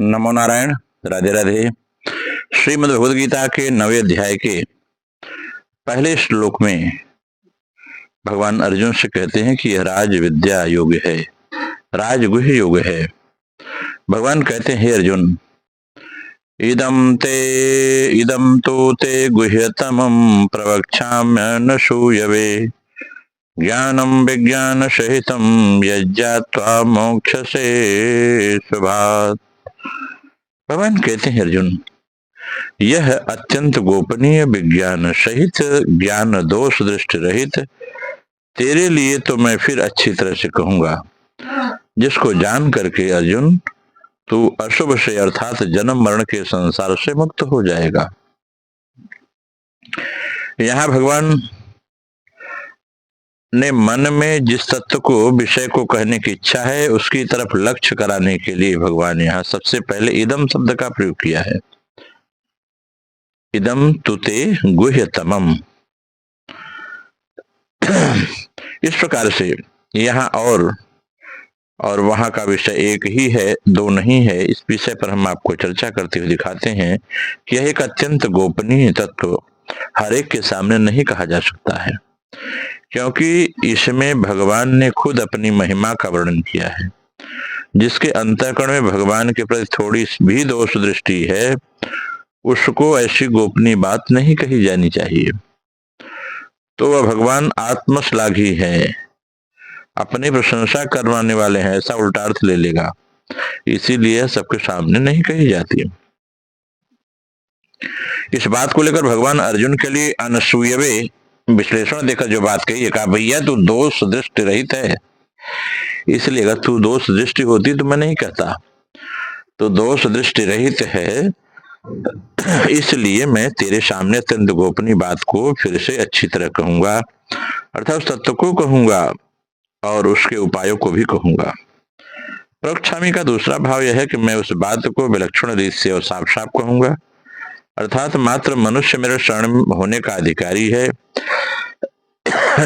नमो नारायण। राधे राधे। श्रीमद् भगवद गीता के 9वें अध्याय के पहले श्लोक में भगवान अर्जुन से कहते हैं कि यह राज विद्या योग है, राजगुह्य योग है। भगवान कहते हैं, हे अर्जुन, इदम तो ते गुह्यतमं प्रवक्ष्याम्यनसूयवे ज्ञानम विज्ञान सहितम यज्ञात्वा मोक्षसे शुभात्। भगवान कहते हैं, अर्जुन, यह अत्यंत गोपनीय विज्ञान सहित ज्ञान दोष दृष्टि रहित तेरे लिए तो मैं फिर अच्छी तरह से कहूंगा, जिसको जान करके अर्जुन तू अशुभ से अर्थात जन्म मरण के संसार से मुक्त हो जाएगा। यहाँ भगवान ने मन में जिस तत्व को विषय को कहने की इच्छा है उसकी तरफ लक्ष्य कराने के लिए भगवान यहाँ सबसे पहले इदम शब्द का प्रयोग किया है। इदम तुते गुह्यतमम। इस प्रकार से यहाँ और वहां का विषय एक ही है, दो नहीं है। इस विषय पर हम आपको चर्चा करते हुए दिखाते हैं कि यह एक अत्यंत गोपनीय तत्व हर एक के सामने नहीं कहा जा सकता है, क्योंकि इसमें भगवान ने खुद अपनी महिमा का वर्णन किया है। जिसके अंतःकरण में भगवान के प्रति थोड़ी भी दोष दृष्टि है उसको ऐसी गोपनीय बात नहीं कही जानी चाहिए। तो वह भगवान आत्मश्लाघी है, अपनी प्रशंसा करवाने वाले हैं, ऐसा उल्टा अर्थ ले लेगा, इसीलिए सबके सामने नहीं कही जाती। इस बात को लेकर भगवान अर्जुन के लिए अनसूयवे विश्लेषण देकर जो बात कही है, कहा भैया तू दोष दृष्टि रहित है, इसलिए अगर तू दोष दृष्टि होती तो मैं नहीं कहता। तो दोष दृष्टि रहित है, इसलिए मैं तेरे सामने अत्यंत गोपनीय बात को फिर से अच्छी तरह कहूंगा, अर्थात उस तत्व को कहूंगा और उसके उपायों को भी कहूंगा। प्रवक्ष्यामि का दूसरा भाव यह है कि मैं उस बात को विलक्षण रीत से और साफ साफ कहूंगा, अर्थात मात्र मनुष्य मेरे शरण होने का अधिकारी है,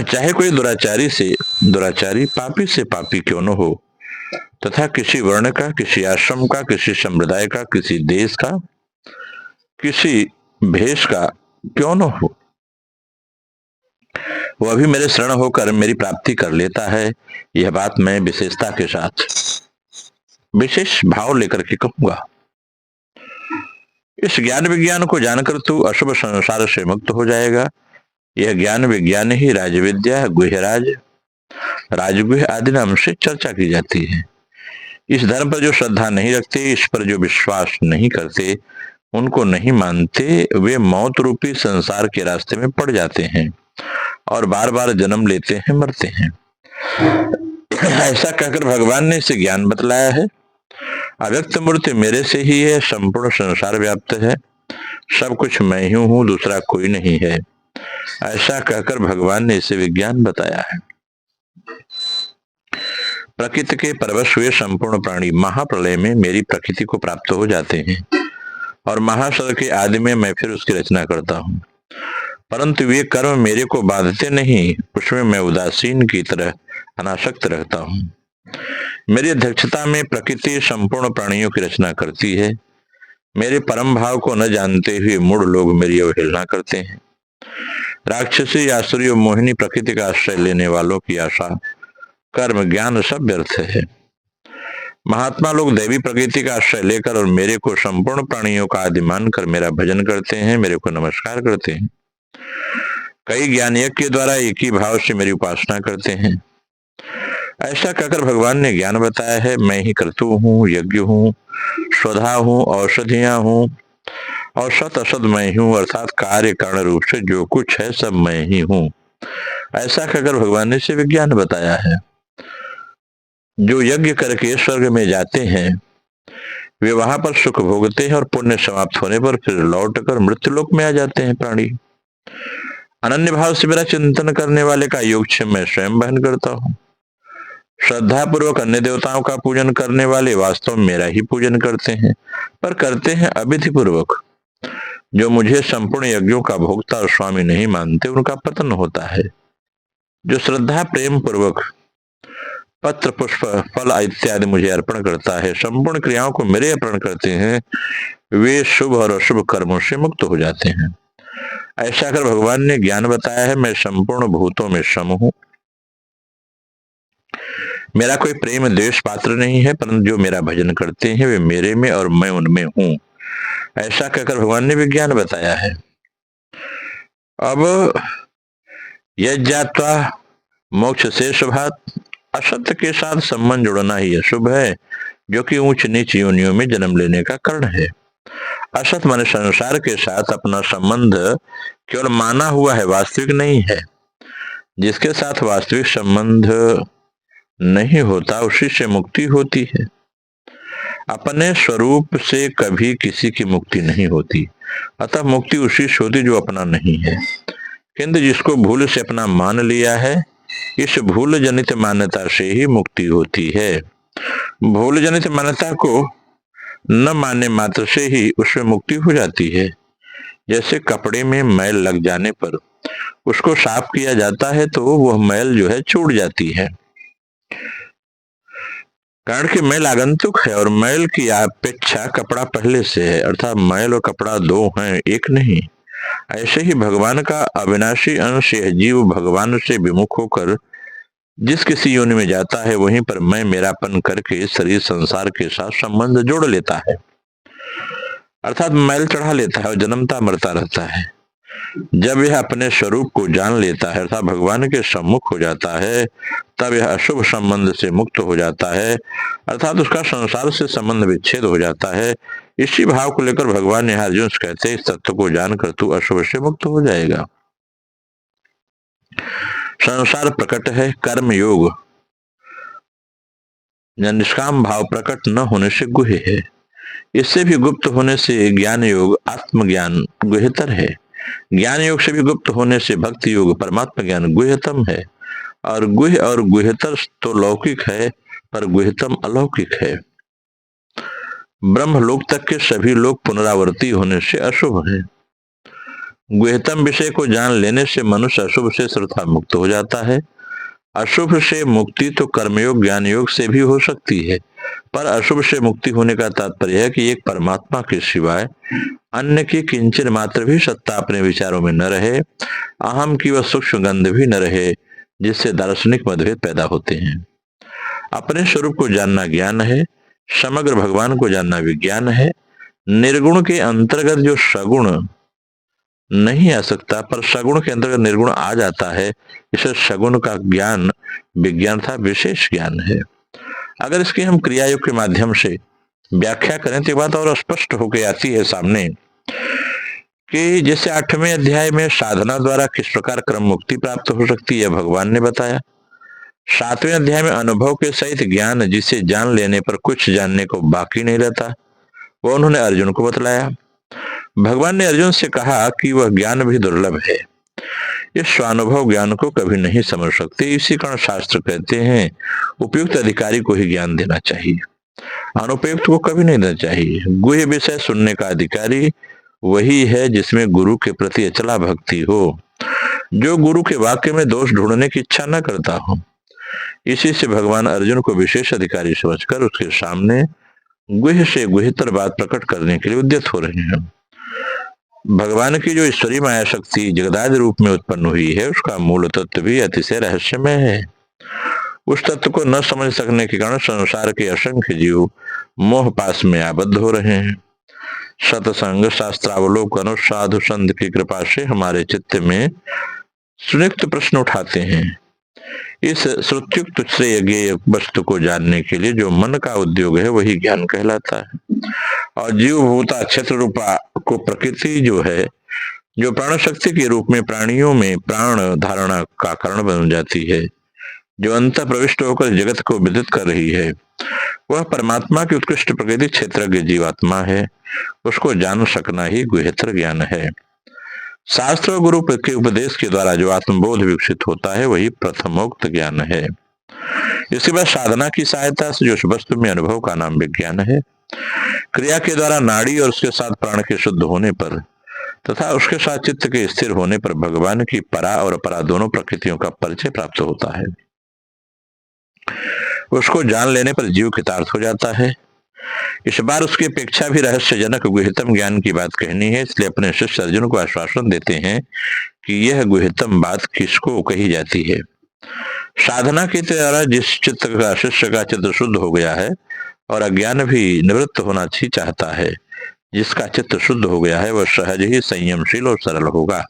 चाहे कोई दुराचारी से दुराचारी, पापी से पापी क्यों न हो, तथा किसी वर्ण का, किसी आश्रम का, किसी संप्रदाय का, किसी देश का, किसी भेष का क्यों न हो, वह भी मेरे शरण होकर मेरी प्राप्ति कर लेता है। यह बात मैं विशेषता के साथ विशेष भाव लेकर के कहूंगा। इस ज्ञान विज्ञान को जानकर तू अशुभ संसार से मुक्त हो जाएगा। यह ज्ञान विज्ञान ही राजविद्या, गुह्यराज, राजगुह्य आदि नाम से चर्चा की जाती है। इस धर्म पर जो श्रद्धा नहीं रखते, इस पर जो विश्वास नहीं करते, उनको नहीं मानते, वे मौत रूपी संसार के रास्ते में पड़ जाते हैं और बार बार जन्म लेते हैं, मरते हैं। ऐसा कहकर भगवान ने इसे ज्ञान बतलाया है। अव्यक्त मूर्ति मेरे से ही है, संपूर्ण संसार व्याप्त है, सब कुछ मैं ही हूं, दूसरा कोई नहीं है। ऐसा कहकर भगवान ने इसे विज्ञान बताया है। प्रकृति के परवश हुए संपूर्ण प्राणी महाप्रलय में मेरी प्रकृति को प्राप्त हो जाते हैं और महासर के आदि में मैं फिर उसकी रचना करता हूँ, परंतु वे कर्म मेरे को बांधते नहीं, उसमें मैं उदासीन की तरह अनासक्त रहता हूँ। मेरी अध्यक्षता में प्रकृति संपूर्ण प्राणियों की रचना करती है। मेरे परम भाव को न जानते हुए मूढ़ लोग मेरी अवहेलना करते हैं। राक्षसी, आसुरी और मोहिनी प्रकृति का आश्रय लेने वालों की आशा, कर्म, ज्ञान सब व्यर्थ है। महात्मा लोग दैवी प्रकृति का आश्रय लेकर और मेरे को संपूर्ण प्राणियों का आदि मानकर मेरा भजन करते हैं, मेरे को नमस्कार करते हैं। कई ज्ञान यज्ञ के द्वारा एक ही भाव से मेरी उपासना करते हैं। ऐसा कहकर भगवान ने ज्ञान बताया है। मैं ही कर्तु हूँ, यज्ञ हूँ, स्वधा हूँ, औषधियां हूँ और सत असत मैं ही हूँ, अर्थात कार्य कारण रूप से जो कुछ है सब मैं ही हूँ। ऐसा कहकर भगवान ने इसे विज्ञान बताया है। जो यज्ञ करके स्वर्ग में जाते हैं वे वहां पर सुख भोगते हैं और पुण्य समाप्त होने पर फिर लौटकर मृत्युलोक में आ जाते हैं प्राणी। अनन्य भाव से मेरा चिंतन करने वाले का योगक्षेम मैं स्वयं वहन करता हूँ। श्रद्धा पूर्वक अन्य देवताओं का पूजन करने वाले वास्तव में मेरा ही पूजन करते हैं, पर करते हैं अविधि पूर्वक। जो मुझे संपूर्ण यज्ञों का भोक्ता और स्वामी नहीं मानते उनका पतन होता है। जो श्रद्धा प्रेम पूर्वक पत्र पुष्प फल इत्यादि मुझे अर्पण करता है, संपूर्ण क्रियाओं को मेरे अर्पण करते हैं, वे शुभ और अशुभ कर्मों से मुक्त हो जाते हैं। ऐसा कर भगवान ने ज्ञान बताया है, मैं संपूर्ण भूतों में सम हूँ, मेरा कोई प्रेम द्वेष पात्र नहीं है, परंतु जो मेरा भजन करते हैं वे मेरे में और मैं उनमें हूँ। ऐसा कहकर भगवान ने विज्ञान बताया है। अब यज्ञात्वा मोक्ष से शुभात, असत्य के साथ संबंध जोड़ना ही अशुभ है, जो कि ऊंच नीच योनियों में जन्म लेने का कारण है। असत माने संसार के साथ अपना संबंध केवल माना हुआ है, वास्तविक नहीं है। जिसके साथ वास्तविक संबंध नहीं होता उसी से मुक्ति होती है। अपने स्वरूप से कभी किसी की मुक्ति नहीं होती, अतः मुक्ति उसी से होती जो अपना नहीं है। किंतु जिसको भूल से अपना मान लिया है, इस भूल जनित मान्यता से ही मुक्ति होती है। भूल जनित मान्यता को न मानने मात्र से ही उसमें मुक्ति हो जाती है। जैसे कपड़े में मैल लग जाने पर उसको साफ किया जाता है तो वह मैल जो है छूट जाती है, कारण कि मैल आगंतुक है और मैल की अपेक्षा कपड़ा पहले से है, अर्थात मैल और कपड़ा दो हैं, एक नहीं। ऐसे ही भगवान का अविनाशी अंश है। जीव भगवान से विमुख होकर जिस किसी योनि में जाता है वहीं पर मैं मेरापन करके शरीर संसार के साथ संबंध जोड़ लेता है, अर्थात मैल चढ़ा लेता है और जन्मता मरता रहता है। जब यह अपने स्वरूप को जान लेता है अर्थात भगवान के सम्मुख हो जाता है, तब यह अशुभ संबंध से मुक्त हो जाता है, अर्थात उसका संसार से संबंध विच्छेद हो जाता है। इसी भाव को लेकर भगवान यहाँ अर्जुन से कहते हैं, इस तत्व को जानकर तू अशुभ से मुक्त हो जाएगा। संसार प्रकट है, कर्म योग निष्काम भाव प्रकट न होने से गुह्य है, इससे भी गुप्त होने से ज्ञान योग आत्मज्ञान गुह्यतर है, ज्ञान योग से भी गुप्त होने से भक्ति योग परमात्मा ज्ञान गुह्यतम है, और गुह्य और गुह्यतर तो लौकिक है पर गुह्यतम अलौकिक है। ब्रह्मलोक तक के सभी लोग पुनरावर्ती होने से अशुभ है। गुह्यतम विषय को जान लेने से मनुष्य अशुभ से सर्वथा मुक्त हो जाता है। अशुभ से मुक्ति तो कर्मयोग ज्ञान योग से भी हो सकती है, पर अशुभ से मुक्ति होने का तात्पर्य है कि एक परमात्मा के सिवाय अन्य की किंचन मात्र भी सत्ता अपने विचारों में न रहे, अहम की वह सूक्ष्म गंध भी न रहे, जिससे दार्शनिक मतभेद पैदा होते हैं। अपने स्वरूप को जानना ज्ञान है, समग्र भगवान को जानना विज्ञान है। निर्गुण के अंतर्गत जो सगुण नहीं आ सकता, पर सगुण के अंतर्गत निर्गुण आ जाता है, इसे सगुण का ज्ञान विज्ञान था, विशेष ज्ञान है। अगर इसकी हम क्रिया योग के माध्यम से व्याख्या करें तो बात और स्पष्ट होकर आती है सामने कि जैसे 8वें अध्याय में साधना द्वारा किस प्रकार क्रम मुक्ति प्राप्त हो सकती है भगवान ने बताया। 7वें अध्याय में अनुभव के सहित ज्ञान, जिसे जान लेने पर कुछ जानने को बाकी नहीं रहता, वो उन्होंने अर्जुन को बतलाया। भगवान ने अर्जुन से कहा कि वह ज्ञान भी दुर्लभ है, इस स्वानुभव ज्ञान को कभी नहीं समझ सकते। इसी कारण शास्त्र कहते हैं उपयुक्त अधिकारी को ही ज्ञान देना चाहिए, अनुपयुक्त को कभी नहीं देना चाहिए। गुह्य विषय सुनने का अधिकारी वही है जिसमें गुरु के प्रति अचला भक्ति हो, जो गुरु के वाक्य में दोष ढूंढने की इच्छा न करता हो। इसी से भगवान अर्जुन को विशेष अधिकारी समझकर उसके सामने गुह्य से गुह्यतर बात प्रकट करने के लिए उद्यत हो रहे हैं। भगवान की जो ईश्वरीय माया शक्ति जगदादि रूप में उत्पन्न हुई है, उसका मूल तत्व भी अतिशय रहस्यमय है। उस तत्व को न समझ सकने के कारण संसार के असंख्य जीव मोह पास में आबद्ध हो रहे हैं। सत्संग, शास्त्रावलोकन और साधु संत की कृपा से हमारे चित्त में सुनिश्चित प्रश्न उठाते हैं। इस श्रुत्युक्त श्रेय ज्ञेय वस्तु को जानने के लिए जो मन का उद्योग है वही ज्ञान कहलाता है। और जीव भूता क्षेत्र रूपा को प्रकृति जो है, जो प्राण शक्ति के रूप में प्राणियों में प्राण धारणा का कारण बन जाती है, जो अंत प्रविष्ट होकर जगत को विदित कर रही है, वह परमात्मा की उत्कृष्ट प्रकृति क्षेत्रज्ञ जीवात्मा है। उसको जान सकना ही गुह्यतर ज्ञान है। शास्त्र और गुरु के उपदेश के द्वारा जो आत्मबोध विकसित होता है वही प्रथमोक्त ज्ञान है। इसके बाद साधना की सहायता से जो वस्तु में अनुभव का नाम विज्ञान है। क्रिया के द्वारा नाड़ी और उसके साथ प्राण के शुद्ध होने पर तथा उसके साथ चित्त के स्थिर होने पर भगवान की परा और अपरा दोनों प्रकृतियों का परिचय प्राप्त होता है। उसको जान लेने पर जीव कृतार्थ हो जाता है। इस बार उसकी अपेक्षा भी रहस्यजनक गुह्यतम ज्ञान की बात कहनी है, इसलिए अपने शिष्य अर्जुन को आश्वासन देते हैं कि यह गुह्यतम बात किसको कही जाती है। साधना के द्वारा जिस चित्त का शिष्य का चित्त शुद्ध हो गया है और अज्ञान भी निवृत्त होना ही चाहता है, जिसका चित्त शुद्ध हो गया है वह सहज ही संयमशील और सरल होगा।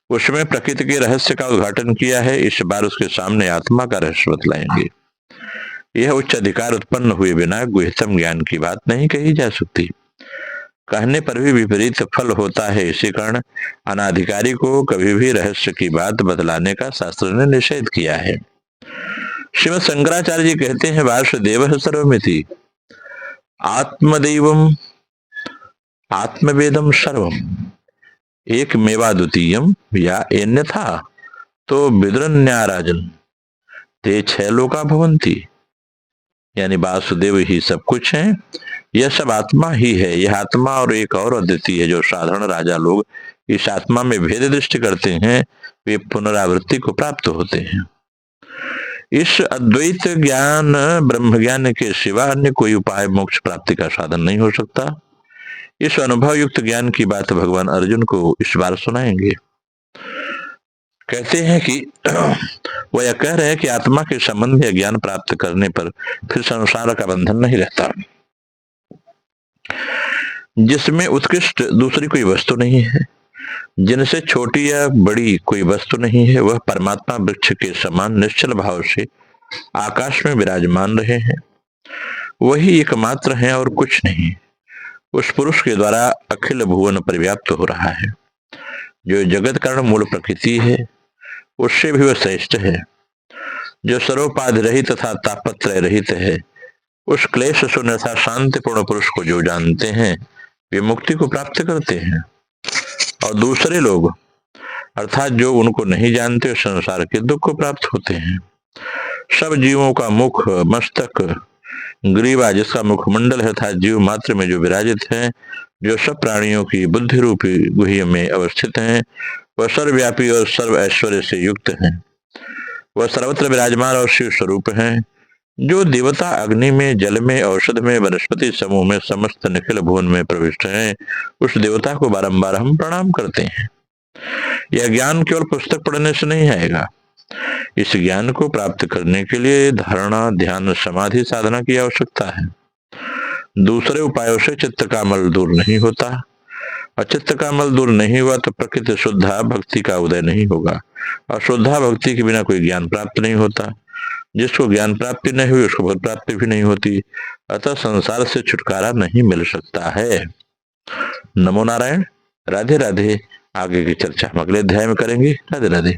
उसमें प्रकृति के रहस्य का उद्घाटन किया है, इस बार उसके सामने आत्मा का रहस्य बतलाएंगे। यह उच्च अधिकार उत्पन्न हुए बिना गुह्यतम ज्ञान की बात नहीं कही जा सकती। कहने पर भी विपरीत फल होता है, इसी कारण अनाधिकारी को कभी भी रहस्य की बात बतलाने का शास्त्र ने निषेध किया है। श्रीमद शंकराचार्य जी कहते हैं, वासुदेव सर्वमिति आत्मदेवम आत्मवेदम सर्वम एक मेवा द्वितीयम या अन्यथा तो विद्रन्याराजन ते 6 लोका भवंती। यानी वासुदेव ही सब कुछ है, यह सब आत्मा ही है। यह आत्मा और एक और अद्वितीय है। जो साधारण राजा लोग इस आत्मा में भेद दृष्टि करते हैं वे पुनरावृत्ति को प्राप्त होते हैं। इस अद्वैत ज्ञान ब्रह्म ज्ञान के सिवा अन्य कोई उपाय मोक्ष प्राप्ति का साधन नहीं हो सकता। इस अनुभव युक्त ज्ञान की बात भगवान अर्जुन को इस बार सुनाएंगे। कहते हैं कि वह यह कह रहे हैं कि आत्मा के संबंध में ज्ञान प्राप्त करने पर फिर संसार का बंधन नहीं रहता, जिसमें उत्कृष्ट दूसरी कोई वस्तु नहीं है, जिनसे छोटी या बड़ी कोई वस्तु नहीं है। वह परमात्मा वृक्ष के समान निश्चल भाव से आकाश में विराजमान रहे हैं, वही एकमात्र हैं और कुछ नहीं। उस पुरुष के द्वारा अखिल भुवन पर्याप्त हो रहा है। जो जगत कारण मूल प्रकृति है उससे भी वह श्रेष्ठ है। जो सर्वोपाधि रहित तथा तापत्रय रहित है, उस क्लेश शून्य तथा शांतिपूर्ण पुरुष को जो जानते हैं वे मुक्ति को प्राप्त करते हैं, और दूसरे लोग अर्थात जो उनको नहीं जानते संसार के दुख को प्राप्त होते हैं। सब जीवों का मुख मस्तक ग्रीवा जिसका मुखमंडल है तथा जीव मात्र में जो विराजित है, जो सब प्राणियों की बुद्धि रूपी गुह्य में अवस्थित हैं, वह सर्वव्यापी और सर्व ऐश्वर्य से युक्त है। वह सर्वत्र विराजमान और शिव स्वरूप है। जो देवता अग्नि में, जल में, औषध में, वनस्पति समूह में, समस्त निखिल भुवन में प्रविष्ट हैं, उस देवता को बारंबार हम प्रणाम करते हैं। यह ज्ञान केवल पुस्तक पढ़ने से नहीं आएगा। इस ज्ञान को प्राप्त करने के लिए धारणा, ध्यान, समाधि साधना की आवश्यकता है। दूसरे उपायों से चित्त का मल दूर नहीं होता, और चित्त का मल दूर नहीं हुआ तो प्रकृति शुद्धा भक्ति का उदय नहीं होगा, और शुद्धा भक्ति के बिना कोई ज्ञान प्राप्त नहीं होता। जिसको ज्ञान प्राप्ति नहीं हुई उसको भक्त प्राप्ति भी नहीं होती, अतः संसार से छुटकारा नहीं मिल सकता है। नमो नारायण। राधे राधे। आगे की चर्चा हम अगले अध्याय में करेंगे। राधे राधे।